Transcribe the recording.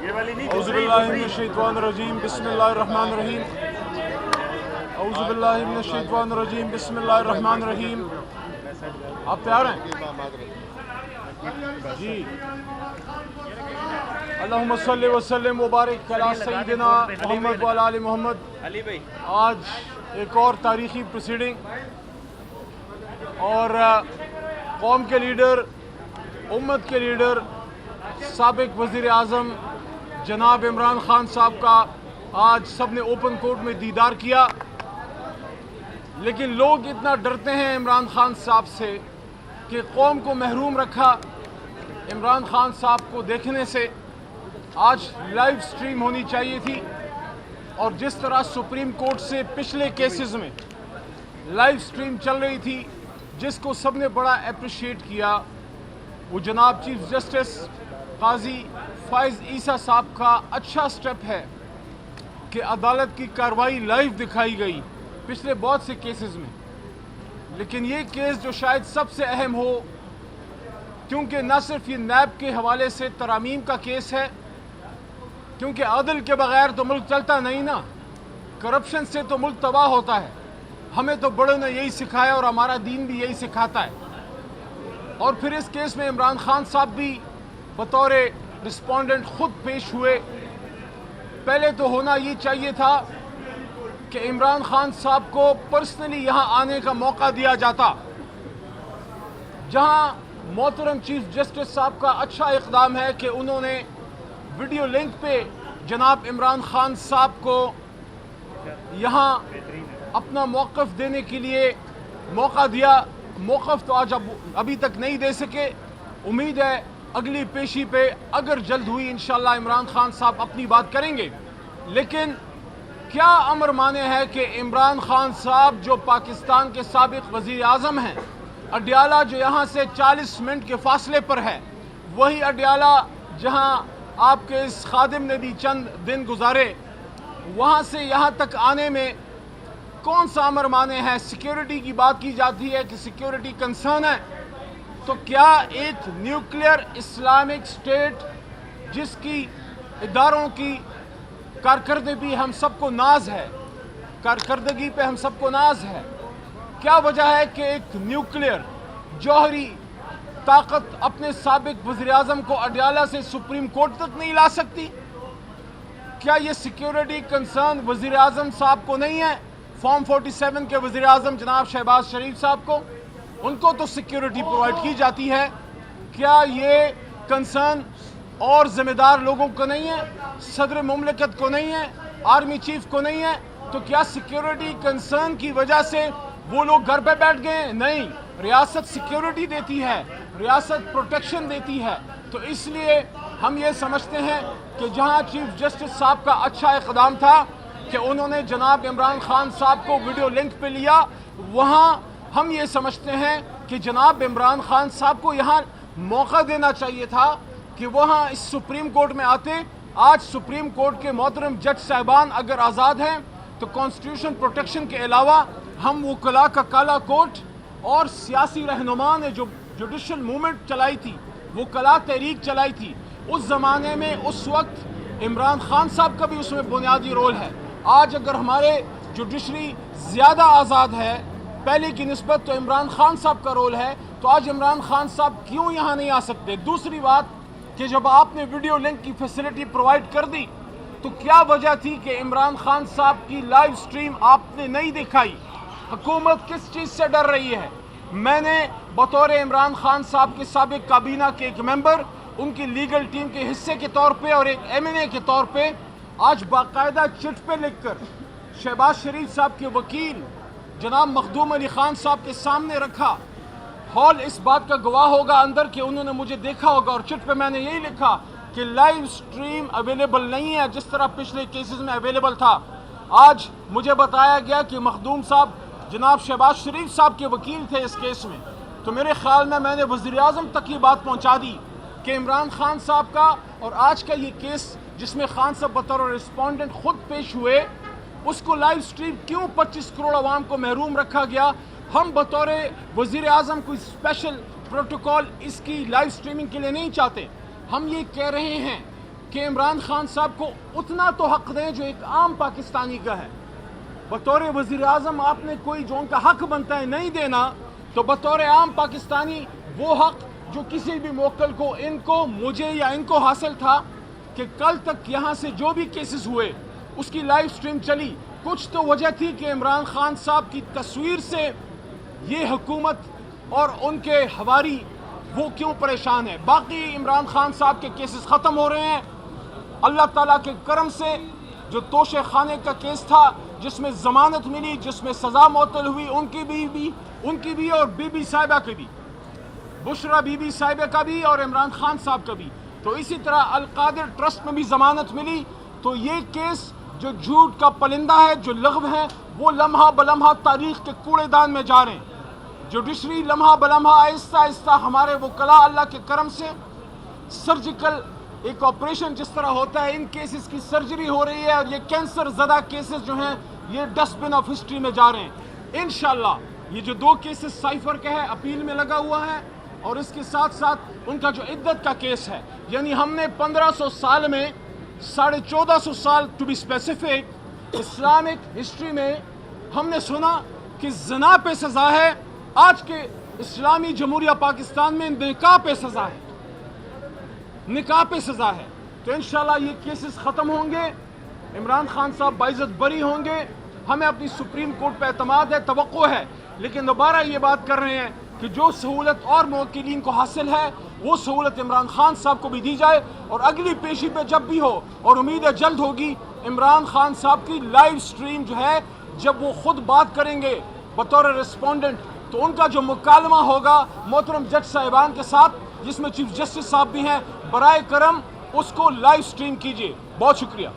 اعوذ باللہ من الشیطان الرجیم بسم اللہ الرحمن الرحیم اعوذ باللہ من الشیطان الرجیم بسم اللہ الرحمن الرحیم. آپ تیار ہیں؟ جی. اللہم صلی وسلم وبارک علی سیدنا محمد وعلی آل محمد. آج ایک اور تاریخی پروسیڈنگ اور قوم کے لیڈر، امت کے لیڈر، سابق وزیر اعظم جناب عمران خان صاحب کا آج سب نے اوپن کورٹ میں دیدار کیا. لیکن لوگ اتنا ڈرتے ہیں عمران خان صاحب سے کہ قوم کو محروم رکھا عمران خان صاحب کو دیکھنے سے. آج لائیو سٹریم ہونی چاہیے تھی، اور جس طرح سپریم کورٹ سے پچھلے کیسز میں لائیو سٹریم چل رہی تھی، جس کو سب نے بڑا اپریشیٹ کیا، وہ جناب چیف جسٹس قاضی فائز عیسیٰ صاحب کا اچھا سٹیپ ہے کہ عدالت کی کارروائی لائیو دکھائی گئی پچھلے بہت سے کیسز میں. لیکن یہ کیس جو شاید سب سے اہم ہو، کیونکہ نہ صرف یہ نیب کے حوالے سے ترامیم کا کیس ہے، کیونکہ عدل کے بغیر تو ملک چلتا نہیں نا، کرپشن سے تو ملک تباہ ہوتا ہے. ہمیں تو بڑوں نے یہی سکھایا اور ہمارا دین بھی یہی سکھاتا ہے. اور پھر اس کیس میں عمران خان صاحب بھی بطور رسپونڈنٹ خود پیش ہوئے. پہلے تو ہونا یہ چاہیے تھا کہ عمران خان صاحب کو پرسنلی یہاں آنے کا موقع دیا جاتا، جہاں محترم چیف جسٹس صاحب کا اچھا اقدام ہے کہ انہوں نے ویڈیو لنک پہ جناب عمران خان صاحب کو یہاں اپنا موقف دینے کے لیے موقع دیا. موقف تو آج ابھی تک نہیں دے سکے. امید ہے اگلی پیشی پہ اگر جلد ہوئی انشاءاللہ عمران خان صاحب اپنی بات کریں گے. لیکن کیا امر مانے ہے کہ عمران خان صاحب جو پاکستان کے سابق وزیر اعظم ہیں، اڈیالہ جو یہاں سے 40 منٹ کے فاصلے پر ہے، وہی اڈیالہ جہاں آپ کے اس خادم نے بھی چند دن گزارے، وہاں سے یہاں تک آنے میں کون سا امر مانے ہے؟ سیکیورٹی کی بات کی جاتی ہے کہ سیکیورٹی کنسرن ہے. تو کیا ایک نیوکلیئر اسلامک سٹیٹ جس کی اداروں کی کارکردگی ہم سب کو ناز ہے، کارکردگی پہ ہم سب کو ناز ہے، کیا وجہ ہے کہ ایک نیوکلیئر جوہری طاقت اپنے سابق وزیر اعظم کو اڈیالہ سے سپریم کورٹ تک نہیں لا سکتی؟ کیا یہ سیکیورٹی کنسرن وزیر اعظم صاحب کو نہیں ہے؟ فارم 47 کے وزیر اعظم جناب شہباز شریف صاحب کو، ان کو تو سیکیورٹی پرووائڈ کی جاتی ہے. کیا یہ کنسرن اور ذمہ دار لوگوں کو نہیں ہے؟ صدر مملکت کو نہیں ہے؟ آرمی چیف کو نہیں ہے؟ تو کیا سیکیورٹی کنسرن کی وجہ سے وہ لوگ گھر پہ بیٹھ گئے؟ نہیں، ریاست سیکیورٹی دیتی ہے، ریاست پروٹیکشن دیتی ہے. تو اس لیے ہم یہ سمجھتے ہیں کہ جہاں چیف جسٹس صاحب کا اچھا اقدام تھا کہ انہوں نے جناب عمران خان صاحب کو ویڈیو لنک پہ لیا، وہاں ہم یہ سمجھتے ہیں کہ جناب عمران خان صاحب کو یہاں موقع دینا چاہیے تھا کہ وہاں اس سپریم کورٹ میں آتے. آج سپریم کورٹ کے محترم جج صاحبان اگر آزاد ہیں تو کانسٹیٹیوشن پروٹیکشن کے علاوہ ہم وکلاء کا کالا کوٹ اور سیاسی رہنما نے جو جوڈیشل موومنٹ چلائی تھی، وکلاء تحریک چلائی تھی، اس زمانے میں اس وقت عمران خان صاحب کا بھی اس میں بنیادی رول ہے. آج اگر ہمارے جوڈیشری زیادہ آزاد ہے پہلے کی نسبت تو عمران خان صاحب کا رول ہے. تو آج عمران خان صاحب کیوں یہاں نہیں آ سکتے؟ دوسری بات کہ جب آپ نے ویڈیو لنک کی فیسلٹی پرووائڈ کر دی تو کیا وجہ تھی کہ عمران خان صاحب کی لائیو سٹریم آپ نے نہیں دکھائی؟ حکومت کس چیز سے ڈر رہی ہے؟ میں نے بطور عمران خان صاحب کے سابق کابینہ کے ایک ممبر، ان کی لیگل ٹیم کے حصے کے طور پہ اور ایک MNA کے طور پہ آج باقاعدہ چٹ پہ لکھ کر شہباز شریف صاحب کے وکیل جناب مخدوم علی خان صاحب کے سامنے رکھا. ہال اس بات کا گواہ ہوگا اندر کہ انہوں نے مجھے دیکھا ہوگا، اور چٹ پہ میں نے یہی لکھا کہ لائیو سٹریم اویلیبل نہیں ہے جس طرح پچھلے کیسز میں اویلیبل تھا. آج مجھے بتایا گیا کہ مخدوم صاحب جناب شہباز شریف صاحب کے وکیل تھے اس کیس میں. تو میرے خیال میں نے وزیر اعظم تک یہ بات پہنچا دی کہ عمران خان صاحب کا اور آج کا یہ کیس جس میں خان صاحب بطور رسپونڈنٹ خود پیش ہوئے، اس کو لائیو سٹریم کیوں 25 کروڑ عوام کو محروم رکھا گیا؟ ہم بطور وزیر اعظم کوئی اسپیشل پروٹوکول اس کی لائیو سٹریمنگ کے لیے نہیں چاہتے. ہم یہ کہہ رہے ہیں کہ عمران خان صاحب کو اتنا تو حق دیں جو ایک عام پاکستانی کا ہے. بطور وزیر اعظم آپ نے کوئی جو ان کا حق بنتا ہے نہیں دینا، تو بطور عام پاکستانی وہ حق جو کسی بھی موکل کو، ان کو، مجھے یا ان کو حاصل تھا کہ کل تک یہاں سے جو بھی کیسز ہوئے اس کی لائیو سٹریم چلی. کچھ تو وجہ تھی کہ عمران خان صاحب کی تصویر سے یہ حکومت اور ان کے حواری وہ کیوں پریشان ہے. باقی عمران خان صاحب کے کیسز ختم ہو رہے ہیں اللہ تعالیٰ کے کرم سے. جو توشے خانے کا کیس تھا جس میں ضمانت ملی، جس میں سزا معطل ہوئی، ان کی بھی اور بی بی صاحبہ کی بھی، بشرا بی بی صاحبہ کا بھی اور عمران خان صاحب کا بھی. تو اسی طرح القادر ٹرسٹ میں بھی ضمانت ملی. تو یہ کیس جو جھوٹ کا پلندہ ہے، جو لغو ہے، وہ لمحہ بلمحہ تاریخ کے کوڑے دان میں جا رہے ہیں. جوڈیشری لمحہ بلمحہ آہستہ آہستہ ہمارے وکلاء اللہ کے کرم سے سرجیکل ایک آپریشن جس طرح ہوتا ہے، ان کیسز کی سرجری ہو رہی ہے اور یہ کینسر زدہ کیسز جو ہیں یہ ڈسٹ بن آف ہسٹری میں جا رہے ہیں. انشاءاللہ یہ جو 2 کیسز سائفر کے ہے اپیل میں لگا ہوا ہے، اور اس کے ساتھ ساتھ ان کا جو عدت کا کیس ہے، یعنی ہم نے 1500 سال میں 1450 سال to be specific Islamic history میں ہم نے سنا کہ زنا پہ سزا ہے. آج کے اسلامی جمہوریہ پاکستان میں نکاح پہ سزا ہے، نکاح پہ سزا ہے. تو انشاءاللہ یہ کیسز ختم ہوں گے، عمران خان صاحب باعزت بری ہوں گے. ہمیں اپنی سپریم کورٹ پہ اعتماد ہے، توقع ہے، لیکن دوبارہ یہ بات کر رہے ہیں کہ جو سہولت اور موکلین کو حاصل ہے وہ سہولت عمران خان صاحب کو بھی دی جائے. اور اگلی پیشی پہ جب بھی ہو، اور امید ہے جلد ہوگی، عمران خان صاحب کی لائیو سٹریم جو ہے جب وہ خود بات کریں گے بطور ریسپونڈنٹ، تو ان کا جو مکالمہ ہوگا محترم جج صاحبان کے ساتھ جس میں چیف جسٹس صاحب بھی ہیں، برائے کرم اس کو لائیو سٹریم کیجیے. بہت شکریہ.